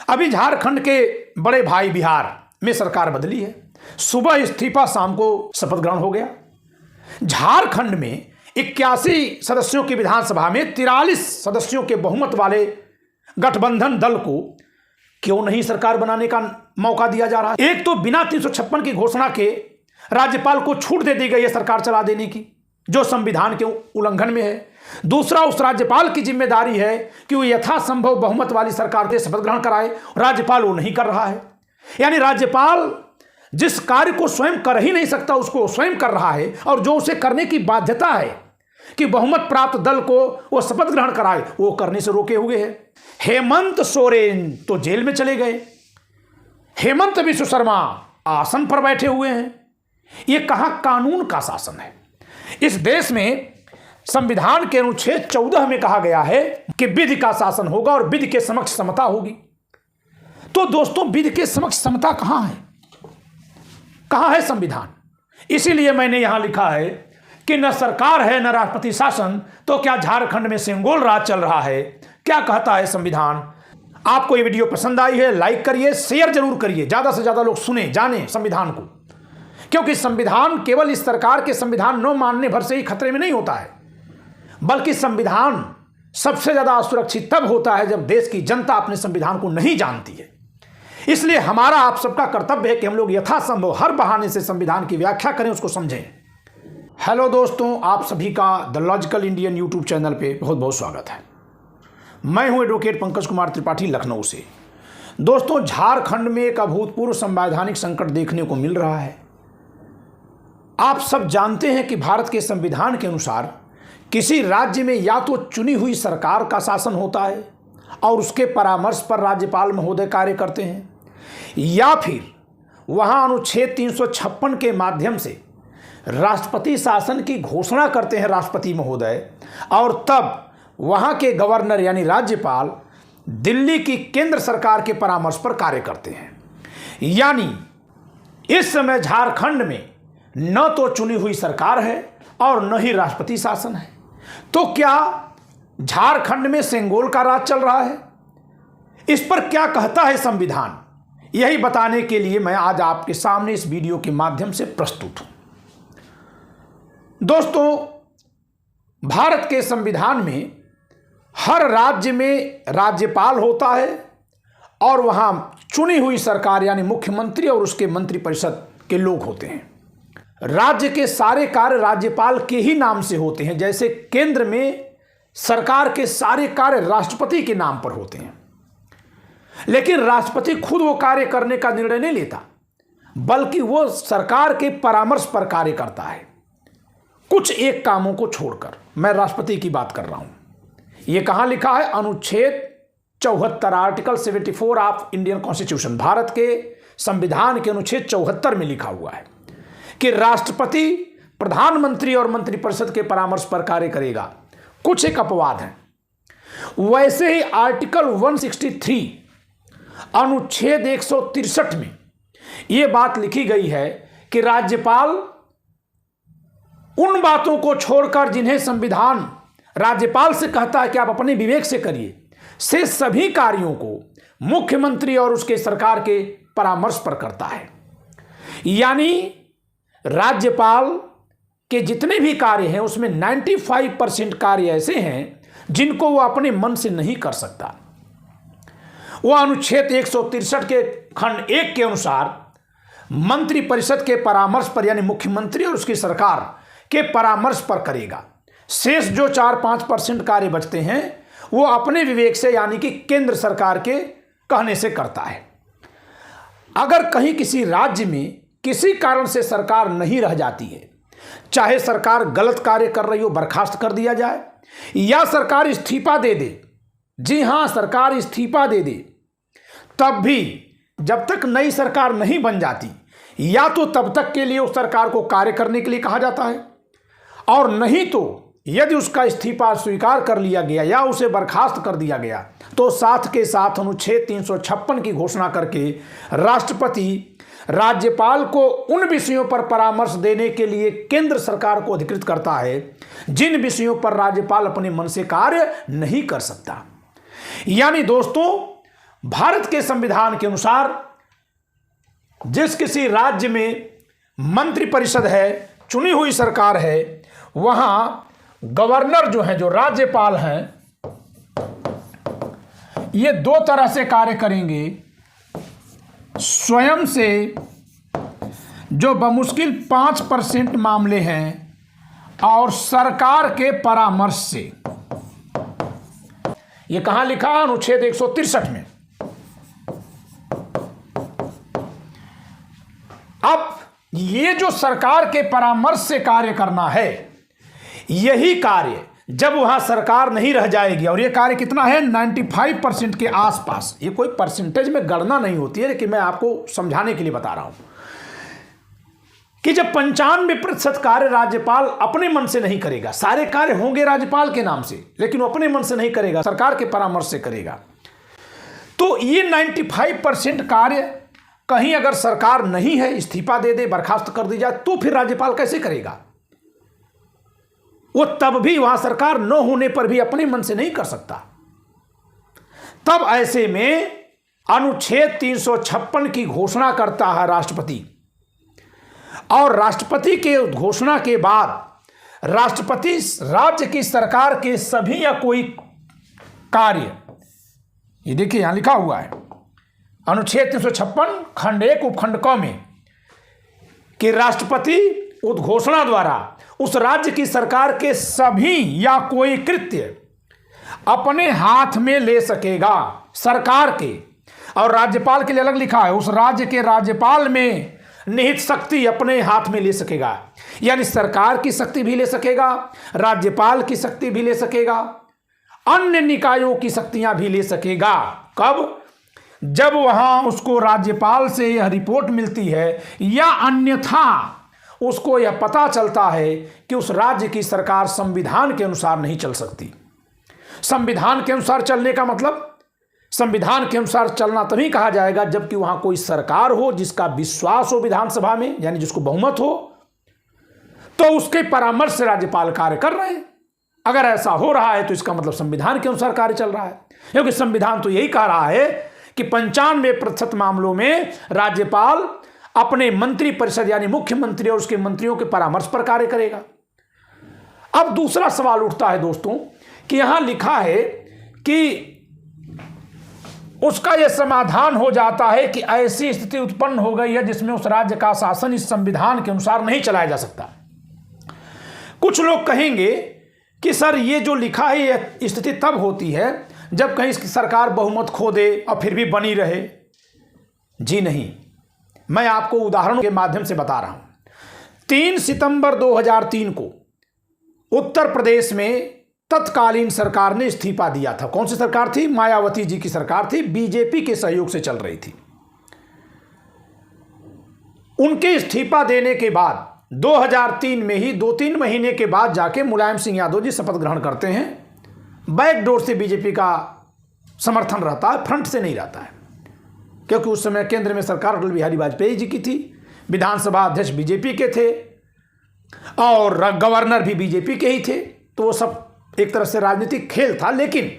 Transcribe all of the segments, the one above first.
अभी झारखंड के बड़े भाई बिहार में सरकार बदली है। सुबह इस्तीफा, शाम को शपथ ग्रहण हो गया। झारखंड में 81 सदस्यों की विधानसभा में 43 सदस्यों के बहुमत वाले गठबंधन दल को क्यों नहीं सरकार बनाने का मौका दिया जा रहा है? एक तो बिना 356 की घोषणा के राज्यपाल को छूट दे दी गई है सरकार चला देने की, जो संविधान के उल्लंघन में है। दूसरा, उस राज्यपाल की जिम्मेदारी है कि वो यथासंभव बहुमत वाली सरकार से शपथ ग्रहण कराए। राज्यपाल वो नहीं कर रहा है। यानी राज्यपाल जिस कार्य को स्वयं कर ही नहीं सकता उसको स्वयं कर रहा है, और जो उसे करने की बाध्यता है कि बहुमत प्राप्त दल को वो शपथ ग्रहण कराए, वो करने से रोके हुए है। हेमंत सोरेन तो जेल में चले गए, हेमंत बिश्व शर्मा आसन पर बैठे हुए हैं। ये कहां कानून का शासन है? इस देश में संविधान के अनुच्छेद 14 में कहा गया है कि विधि का शासन होगा और विधि के समक्ष समता होगी। तो दोस्तों, विधि के समक्ष समता कहां है? कहां है संविधान? इसीलिए मैंने यहां लिखा है कि न सरकार है न राष्ट्रपति शासन, तो क्या झारखंड में सिंगोल राज चल रहा है? क्या कहता है संविधान? आपको ये वीडियो पसंद आई है, लाइक करिए, शेयर जरूर करिए, ज्यादा से ज्यादा लोग सुने, जाने संविधान को, क्योंकि संविधान केवल इस सरकार के संविधान न मानने भर से ही खतरे में नहीं होता है, बल्कि संविधान सबसे ज्यादा असुरक्षित तब होता है जब देश की जनता अपने संविधान को नहीं जानती है। इसलिए हमारा आप सबका कर्तव्य है कि हम लोग यथासंभव हर बहाने से संविधान की व्याख्या करें, उसको समझें। हेलो दोस्तों, आप सभी का the logical Indian YouTube channel पे बहुत बहुत स्वागत है। मैं हूं एडवोकेट पंकज कुमार त्रिपाठी, लखनऊ से। दोस्तों, झारखंड में एक अभूतपूर्व संवैधानिक संकट देखने को मिल रहा है। आप सब जानते हैं कि भारत के संविधान के अनुसार किसी राज्य में या तो चुनी हुई सरकार का शासन होता है और उसके परामर्श पर राज्यपाल महोदय कार्य करते हैं, या फिर वहां अनुच्छेद 356 के माध्यम से राष्ट्रपति शासन की घोषणा करते हैं राष्ट्रपति महोदय, और तब वहां के गवर्नर यानी राज्यपाल दिल्ली की केंद्र सरकार के परामर्श पर कार्य करते हैं। यानी इस समय झारखंड में न तो चुनी हुई सरकार है और न ही राष्ट्रपति शासन है। तो क्या झारखंड में सेंगोल का राज चल रहा है? इस पर क्या कहता है संविधान? यही बताने के लिए मैं आज आपके सामने इस वीडियो के माध्यम से प्रस्तुत हूं। दोस्तों, भारत के संविधान में हर राज्य में राज्यपाल होता है और वहां चुनी हुई सरकार यानी मुख्यमंत्री और उसके मंत्रिपरिषद के लोग होते हैं। राज्य के सारे कार्य राज्यपाल के ही नाम से होते हैं, जैसे केंद्र में सरकार के सारे कार्य राष्ट्रपति के नाम पर होते हैं। लेकिन राष्ट्रपति खुद वो कार्य करने का निर्णय नहीं लेता, बल्कि वो सरकार के परामर्श पर कार्य करता है, कुछ एक कामों को छोड़कर। मैं राष्ट्रपति की बात कर रहा हूं। ये कहां लिखा है? अनुच्छेद 74 article 74 of Indian constitution, Bharat के संविधान के अनुच्छेद 74 में लिखा हुआ है कि राष्ट्रपति प्रधानमंत्री और मंत्रिपरिषद के परामर्श पर कार्य करेगा। कुछ एक अपवाद हैं। वैसे ही आर्टिकल 163 अनुच्छेद 163 में यह बात लिखी गई है कि राज्यपाल उन बातों को छोड़कर जिन्हें संविधान राज्यपाल से कहता है कि आप अपने विवेक से करिए, से सभी कार्यों को मुख्यमंत्री और उसके सरकार के परामर्श पर करता है। यानी राज्यपाल के जितने भी कार्य हैं उसमें 95% कार्य ऐसे हैं जिनको वो अपने मन से नहीं कर सकता। वो अनुच्छेद 163 के खंड 1 के अनुसार मंत्रिपरिषद के परामर्श पर यानी मुख्यमंत्री और उसकी सरकार के परामर्श पर करेगा। शेष जो 4-5% कार्य बचते हैं वो अपने विवेक से यानी कि केंद्र सरकार के कहने से करता है। अगर कहीं किसी राज्य में किसी कारण से सरकार नहीं रह जाती है, चाहे सरकार गलत कार्य कर रही हो, बर्खास्त कर दिया जाए, या सरकार इस्तीफा दे दे, जी हां, सरकार इस्तीफा दे दे, तब भी जब तक नई सरकार नहीं बन जाती, या तो तब तक के लिए उस सरकार को कार्य करने के लिए कहा जाता है, और नहीं तो यदि उसका इस्तीफा स्वीकार कर लिया गया या उसे बर्खास्त कर दिया गया तो साथ के साथ अनुच्छेद 356 की घोषणा करके राष्ट्रपति राज्यपाल को उन विषयों पर परामर्श देने के लिए केंद्र सरकार को अधिकृत करता है जिन विषयों पर राज्यपाल अपने मन से कार्य नहीं कर सकता। यानी दोस्तों, भारत के संविधान के अनुसार जिस किसी राज्य में मंत्रिपरिषद है, चुनी हुई सरकार है, वहां गवर्नर जो है, जो राज्यपाल हैं, ये दो तरह से कार्य करेंगे। स्वयं से जो बमुश्किल 5% मामले हैं और सरकार के परामर्श से। ये कहां लिखा? अनुच्छेद 163 में। अब ये जो सरकार के परामर्श से कार्य करना है, यही कार्य जब वहां सरकार नहीं रह जाएगी, और ये कार्य कितना है? 95% के आसपास। ये कोई परसेंटेज में गणना नहीं होती है, लेकिन मैं आपको समझाने के लिए बता रहा हूं कि जब 95% कार्य राज्यपाल अपने मन से नहीं करेगा, सारे कार्य होंगे राज्यपाल के नाम से, लेकिन वो अपने मन से नहीं करेगा, सरकार के परामर्श से करेगा, तो ये 95% कार्य कहीं अगर सरकार नहीं है, इस्तीफा दे दे, बर्खास्त कर दी जाए, तो फिर राज्यपाल कैसे करेगा? वो तब भी वहां सरकार न होने पर भी अपने मन से नहीं कर सकता। तब ऐसे में अनुच्छेद 356 की घोषणा करता है राष्ट्रपति, और राष्ट्रपति के घोषणा के बाद राष्ट्रपति राज्य की सरकार के सभी या कोई कार्य, ये देखिए यहां लिखा हुआ है अनुच्छेद 356 खंड 1 उपखंड क में कि राष्ट्रपति उद्घोषणा द्वारा उस राज्य की सरकार के सभी या कोई कृत्य अपने हाथ में ले सकेगा, सरकार के। और राज्यपाल के लिए अलग लिखा है, उस राज्य के राज्यपाल में निहित शक्ति अपने हाथ में ले सकेगा। यानी सरकार की शक्ति भी ले सकेगा, राज्यपाल की शक्ति भी ले सकेगा, अन्य निकायों की शक्तियां भी ले सकेगा। कब? जब वहां उसको राज्यपाल से यह रिपोर्ट मिलती है या अन्यथा उसको यह पता चलता है कि उस राज्य की सरकार संविधान के अनुसार नहीं चल सकती। संविधान के अनुसार चलने का मतलब, संविधान के अनुसार चलना तभी कहा जाएगा जबकि वहां कोई सरकार हो जिसका विश्वास हो विधानसभा में, यानी जिसको बहुमत हो, तो उसके परामर्श से राज्यपाल कार्य कर रहे हैं। अगर ऐसा हो रहा है तो इसका मतलब संविधान के अनुसार कार्य चल रहा है, क्योंकि संविधान तो यही कह रहा है कि 95% मामलों में राज्यपाल अपने मंत्रिपरिषद यानी मुख्यमंत्री और उसके मंत्रियों के परामर्श पर कार्य करेगा। अब दूसरा सवाल उठता है दोस्तों कि यहां लिखा है कि उसका यह समाधान हो जाता है कि ऐसी स्थिति उत्पन्न हो गई है जिसमें उस राज्य का शासन इस संविधान के अनुसार नहीं चलाया जा सकता। कुछ लोग कहेंगे कि सर ये जो लिखा है यह स्थिति तब होती है जब कहीं इसकी सरकार बहुमत खो दे और फिर भी बनी रहे। जी नहीं, मैं आपको उदाहरणों के माध्यम से बता रहा हूं। 3 सितंबर 2003 को उत्तर प्रदेश में तत्कालीन सरकार ने इस्तीफा दिया था। कौन सी सरकार थी? मायावती जी की सरकार थी, बीजेपी के सहयोग से चल रही थी। उनके इस्तीफा देने के बाद 2003 में ही 2-3 महीने के बाद जाके मुलायम सिंह यादव जी शपथ ग्रहण करते हैं। बैकडोर से बीजेपी का समर्थन रहता है, फ्रंट से नहीं रहता है, क्योंकि उस समय केंद्र में सरकार अटल बिहारी वाजपेयी जी की थी, विधानसभा अध्यक्ष बीजेपी के थे और गवर्नर भी बीजेपी के ही थे, तो वो सब एक तरह से राजनीतिक खेल था। लेकिन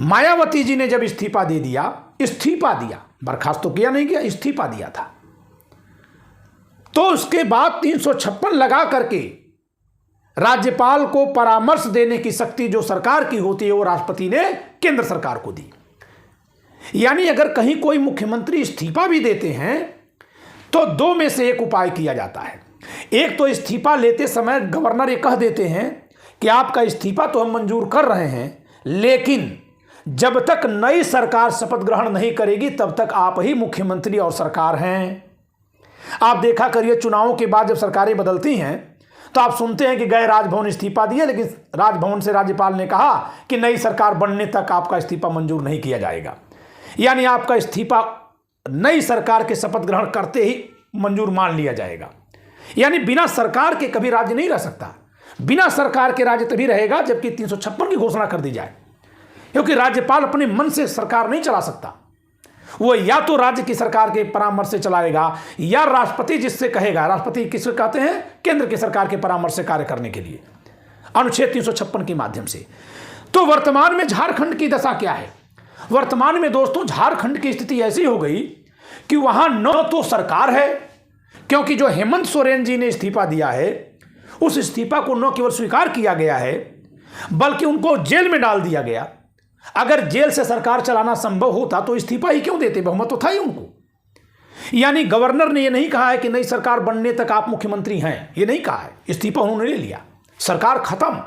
मायावती जी ने जब इस्तीफा दिया, बर्खास्त तो किया नहीं गया, इस्तीफा दिया था, तो उसके बाद 356 लगा करके राज्यपाल को परामर्श देने की शक्ति जो सरकार की होती है वो राष्ट्रपति ने केंद्र सरकार को दी। यानी अगर कहीं कोई मुख्यमंत्री इस्तीफा भी देते हैं तो 2 में से एक उपाय किया जाता है। एक तो इस्तीफा लेते समय गवर्नर ये कह देते हैं कि आपका इस्तीफा तो हम मंजूर कर रहे हैं, लेकिन जब तक नई सरकार शपथ ग्रहण नहीं करेगी तब तक आप ही मुख्यमंत्री और सरकार हैं। आप देखा करिए चुनावों के बाद जब सरकारें बदलती हैं तो आप सुनते हैं कि गए राजभवन इस्तीफा दिए, लेकिन राजभवन से राज्यपाल ने कहा कि नई सरकार बनने तक आपका इस्तीफा मंजूर नहीं किया जाएगा। यानी आपका इस्तीफा नई सरकार के शपथ ग्रहण करते ही मंजूर मान लिया जाएगा। यानी बिना सरकार के कभी राज्य नहीं रह सकता। बिना सरकार के राज्य तभी रहेगा जबकि 356 की घोषणा कर दी जाए, क्योंकि राज्यपाल अपने मन से सरकार नहीं चला सकता। वो या तो राज्य की सरकार के परामर्श से चलाएगा या राष्ट्रपति जिससे कहेगा। राष्ट्रपति किसको कहते हैं? केंद्र की सरकार के परामर्श से कार्य करने के लिए अनुच्छेद 356 के माध्यम से। तो वर्तमान में झारखंड की दशा क्या है? वर्तमान में दोस्तों झारखंड की स्थिति ऐसी हो गई कि वहां न तो सरकार है, क्योंकि जो हेमंत सोरेन जी ने इस्तीफा दिया है उस इस्तीफा को न केवल स्वीकार किया गया है बल्कि उनको जेल में डाल दिया गया। अगर जेल से सरकार चलाना संभव होता तो इस्तीफा ही क्यों देते, बहुमत तो था ही उनको। यानी गवर्नर ने यह नहीं कहा है कि नई सरकार बनने तक आप मुख्यमंत्री हैं, यह नहीं कहा है, इस्तीफा उन्होंने ले लिया, सरकार खत्म।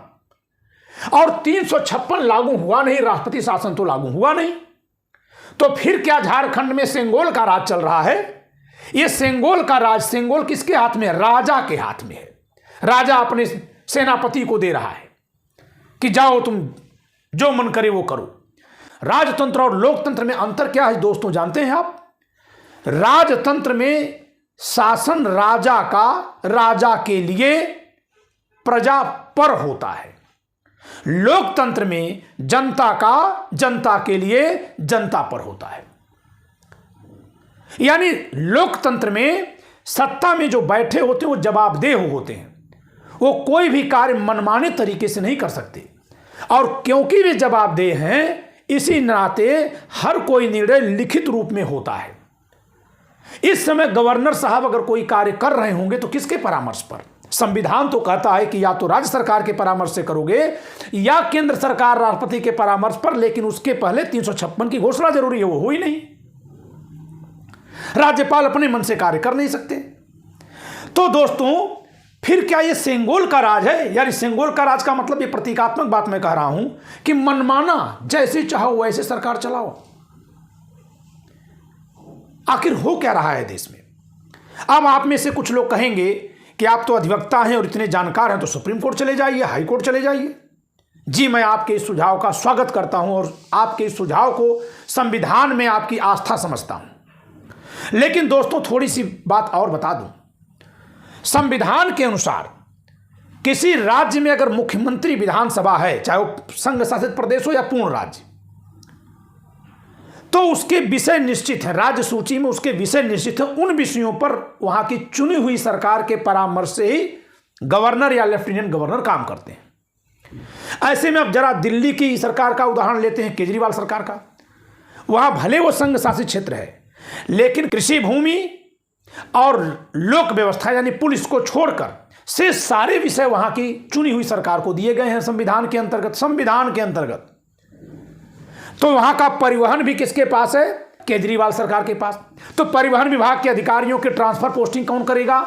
और 356 लागू हुआ नहीं, राष्ट्रपति शासन तो लागू हुआ नहीं। तो फिर क्या झारखंड में सेंगोल का राज चल रहा है? यह सेंगोल का राज, सेंगोल किसके हाथ में है? राजा के हाथ में है। राजा अपने सेनापति को दे रहा है कि जाओ तुम जो मन करे वो करो। राजतंत्र और लोकतंत्र में अंतर क्या है दोस्तों, जानते हैं आप? राजतंत्र में शासन राजा का राजा के लिए प्रजा पर होता है, लोकतंत्र में जनता का जनता के लिए जनता पर होता है। यानी लोकतंत्र में सत्ता में जो बैठे होते हैं वो जवाबदेह होते हैं, वो कोई भी कार्य मनमाने तरीके से नहीं कर सकते। और क्योंकि वे जवाबदेह हैं इसी नाते हर कोई निर्णय लिखित रूप में होता है। इस समय गवर्नर साहब अगर कोई कार्य कर रहे होंगे तो किसके परामर्श पर? संविधान तो कहता है कि या तो राज्य सरकार के परामर्श से करोगे या केंद्र सरकार राष्ट्रपति के परामर्श पर, लेकिन उसके पहले 356 की घोषणा जरूरी है, वो हो ही नहीं। राज्यपाल अपने मन से कार्य कर नहीं सकते। तो दोस्तों फिर क्या ये सेंगोल का राज है? यार सेंगोल का राज का मतलब, ये प्रतीकात्मक बात मैं कह रहा हूं कि मनमाना जैसे चाहो वैसे सरकार चलाओ। आखिर हो क्या रहा है देश में? अब आप में से कुछ लोग कहेंगे कि आप तो अधिवक्ता हैं और इतने जानकार हैं, तो सुप्रीम कोर्ट चले जाइए, हाई कोर्ट चले जाइए। जी, मैं आपके इस सुझाव का स्वागत करता हूं और आपके इस सुझाव को संविधान में आपकी आस्था समझता हूं। लेकिन दोस्तों थोड़ी सी बात और बता दूं, संविधान के अनुसार किसी राज्य में अगर मुख्यमंत्री विधानसभा है, चाहे वो संघ शासित प्रदेश हो या पूर्ण राज्य, तो उसके विषय निश्चित है, राज्य सूची में उसके विषय निश्चित है। उन विषयों पर वहां की चुनी हुई सरकार के परामर्श से ही गवर्नर या लेफ्टिनेंट गवर्नर काम करते हैं। ऐसे में अब जरा दिल्ली की सरकार का उदाहरण लेते हैं, केजरीवाल सरकार का। वहां भले वो संघ शासित क्षेत्र है, लेकिन कृषि भूमि और लोक व्यवस्था यानी पुलिस को छोड़कर से सारे विषय वहां की चुनी हुई सरकार को दिए गए हैं संविधान के अंतर्गत। तो वहां का परिवहन भी किसके पास है? केजरीवाल सरकार के पास। तो परिवहन विभाग के अधिकारियों के ट्रांसफर पोस्टिंग कौन करेगा?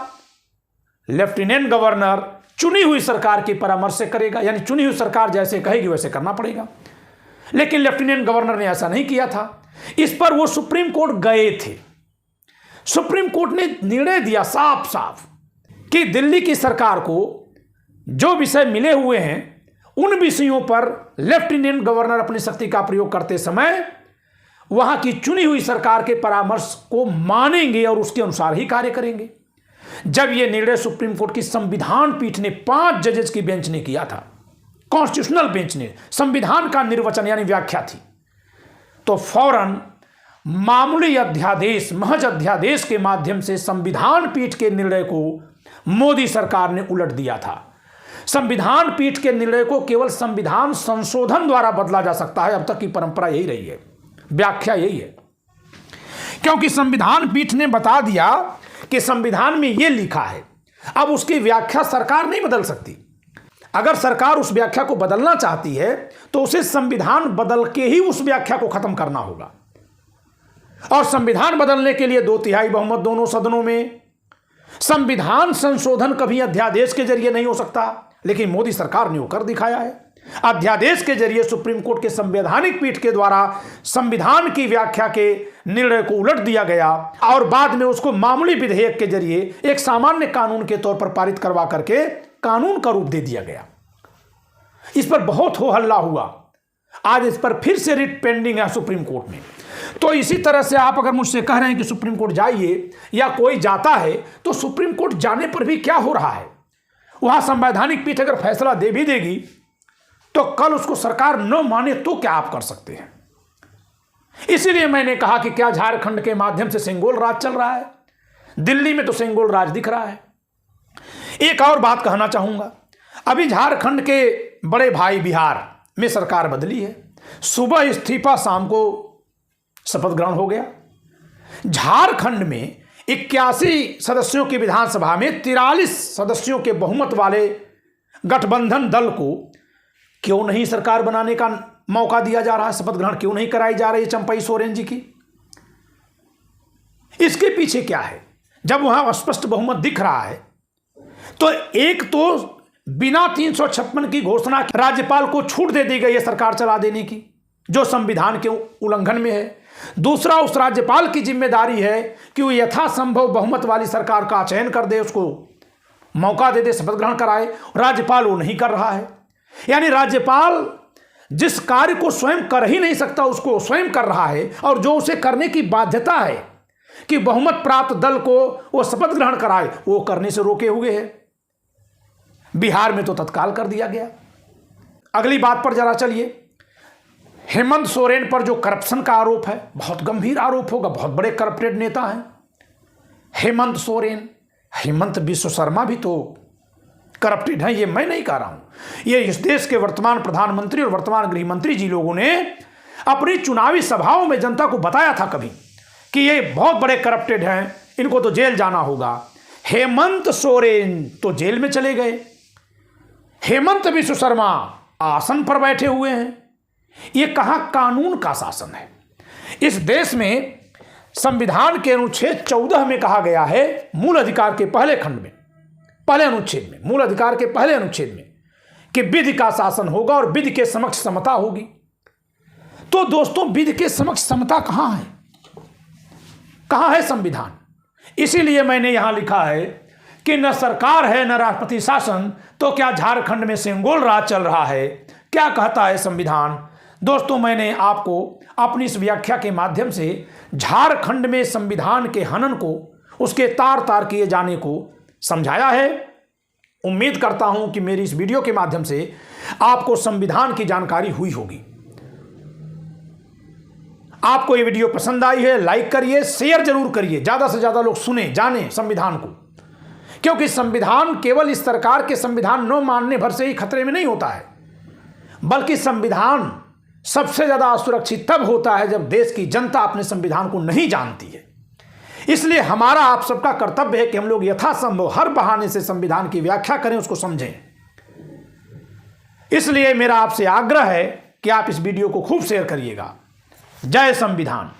लेफ्टिनेंट गवर्नर चुनी हुई सरकार के परामर्श से करेगा, यानी चुनी हुई सरकार जैसे कहेगी वैसे करना पड़ेगा। लेकिन लेफ्टिनेंट गवर्नर ने ऐसा नहीं किया था। इस पर वो सुप्रीम कोर्ट गए थे। सुप्रीम कोर्ट ने निर्णय दिया साफ साफ कि दिल्ली की सरकार को जो विषय मिले हुए हैं उन विषयों पर लेफ्टिनेंट गवर्नर अपनी शक्ति का प्रयोग करते समय वहां की चुनी हुई सरकार के परामर्श को मानेंगे और उसके अनुसार ही कार्य करेंगे। जब यह निर्णय सुप्रीम कोर्ट की संविधान पीठ ने 5 जजेस की बेंच ने किया था, कॉन्स्टिट्यूशनल बेंच ने, संविधान का निर्वचन यानी व्याख्या थी, तो फौरन मामूली अध्यादेश, महज अध्यादेश के माध्यम से संविधान पीठ के निर्णय को मोदी सरकार ने उलट दिया था। संविधान पीठ के निर्णय को केवल संविधान संशोधन द्वारा बदला जा सकता है। अब तक की परंपरा यही रही है, व्याख्या यही है, क्योंकि संविधान पीठ ने बता दिया कि संविधान में यह लिखा है, अब उसकी व्याख्या सरकार नहीं बदल सकती। अगर सरकार उस व्याख्या को बदलना चाहती है तो उसे संविधान बदल के ही उस व्याख्या को खत्म करना होगा। और संविधान बदलने के लिए 2/3 बहुमत दोनों सदनों में। संविधान संशोधन कभी अध्यादेश के जरिए नहीं हो सकता, लेकिन मोदी सरकार ने वो कर दिखाया है। अध्यादेश के जरिए सुप्रीम कोर्ट के संवैधानिक पीठ के द्वारा संविधान की व्याख्या के निर्णय को उलट दिया गया और बाद में उसको मामूली विधेयक के जरिए एक सामान्य कानून के तौर पर पारित करवा करके कानून का रूप दे दिया गया। इस पर बहुत हो हल्ला हुआ। आज इस पर फिर से रिट पेंडिंग है सुप्रीम कोर्ट में। तो इसी तरह से आप अगर मुझसे कह रहे हैं कि सुप्रीम कोर्ट जाइए या कोई जाता है, तो सुप्रीम कोर्ट जाने पर भी क्या हो रहा है? वहां संवैधानिक पीठ अगर फैसला दे भी देगी तो कल उसको सरकार न माने तो क्या आप कर सकते हैं? इसीलिए मैंने कहा कि क्या झारखंड के माध्यम से सेंगोल राज चल रहा है? दिल्ली में तो सेंगोल राज दिख रहा है। एक और बात कहना चाहूंगा, अभी झारखंड के बड़े भाई बिहार में सरकार बदली है। सुबह इस्तीफा, शाम को शपथ ग्रहण हो गया। झारखंड में 81 सदस्यों की विधानसभा में 43 सदस्यों के बहुमत वाले गठबंधन दल को क्यों नहीं सरकार बनाने का मौका दिया जा रहा है? शपथ ग्रहण क्यों नहीं कराई जा रही है चंपई सोरेन जी की? इसके पीछे क्या है? जब वहां स्पष्ट बहुमत दिख रहा है तो एक तो बिना 356 की घोषणा राज्यपाल को छूट दे दी गई है सरकार चला देने की, जो संविधान के उल्लंघन में है। दूसरा, उस राज्यपाल की जिम्मेदारी है कि वो यथासंभव बहुमत वाली सरकार का चयन कर दे, उसको मौका दे दे, शपथ ग्रहण कराए। राज्यपाल वो नहीं कर रहा है। यानी राज्यपाल जिस कार्य को स्वयं कर ही नहीं सकता उसको स्वयं कर रहा है, और जो उसे करने की बाध्यता है कि बहुमत प्राप्त दल को वो शपथ ग्रहण कराए, वो करने से रोके हुए है। बिहार में तो तत्काल कर दिया गया। अगली बात पर जरा चलिए। हेमंत सोरेन पर जो करप्शन का आरोप है, बहुत गंभीर आरोप होगा, बहुत बड़े करप्टेड नेता हैं हेमंत सोरेन। हेमंत बिश्व शर्मा भी तो करप्टेड हैं, ये मैं नहीं कह रहा हूं। ये इस देश के वर्तमान प्रधानमंत्री और वर्तमान गृह मंत्री जी लोगों ने अपनी चुनावी सभाओं में जनता को बताया था कभी कि ये बहुत बड़े करप्टेड हैं, इनको तो जेल जाना होगा। हेमंत सोरेन तो जेल में चले गए। हेमंत बिश्व शर्मा आसन पर बैठे हुए हैं। ये कहां कानून का शासन है? इस देश में संविधान के अनुच्छेद 14 में कहा गया है, मूल अधिकार के पहले खंड में, पहले अनुच्छेद में, मूल अधिकार के पहले अनुच्छेद में, कि विधि का शासन होगा और विधि के समक्ष समता होगी। तो दोस्तों, विधि के समक्ष समता कहां है? कहां है संविधान? इसीलिए मैंने यहां लिखा है कि न सरकार है न राष्ट्रपति शासन, तो क्या झारखंड में सेंगोल राज चल रहा है? क्या कहता है संविधान? दोस्तों, मैंने आपको अपनी इस व्याख्या के माध्यम से झारखंड में संविधान के हनन को, उसके तार तार किए जाने को समझाया है। उम्मीद करता हूं कि मेरी इस वीडियो के माध्यम से आपको संविधान की जानकारी हुई होगी। आपको ये वीडियो पसंद आई है, लाइक करिए, शेयर जरूर करिए, ज्यादा से ज्यादा लोग सुने, जाने संविधान को, क्योंकि संविधान केवल इस सरकार के संविधान न मानने भर से ही खतरे में नहीं होता है, बल्कि संविधान सबसे ज्यादा असुरक्षित तब होता है जब देश की जनता अपने संविधान को नहीं जानती है। इसलिए हमारा आप सबका कर्तव्य है कि हम लोग यथासंभव हर बहाने से संविधान की व्याख्या करें, उसको समझें। इसलिए मेरा आपसे आग्रह है कि आप इस वीडियो को खूब शेयर करिएगा। जय संविधान।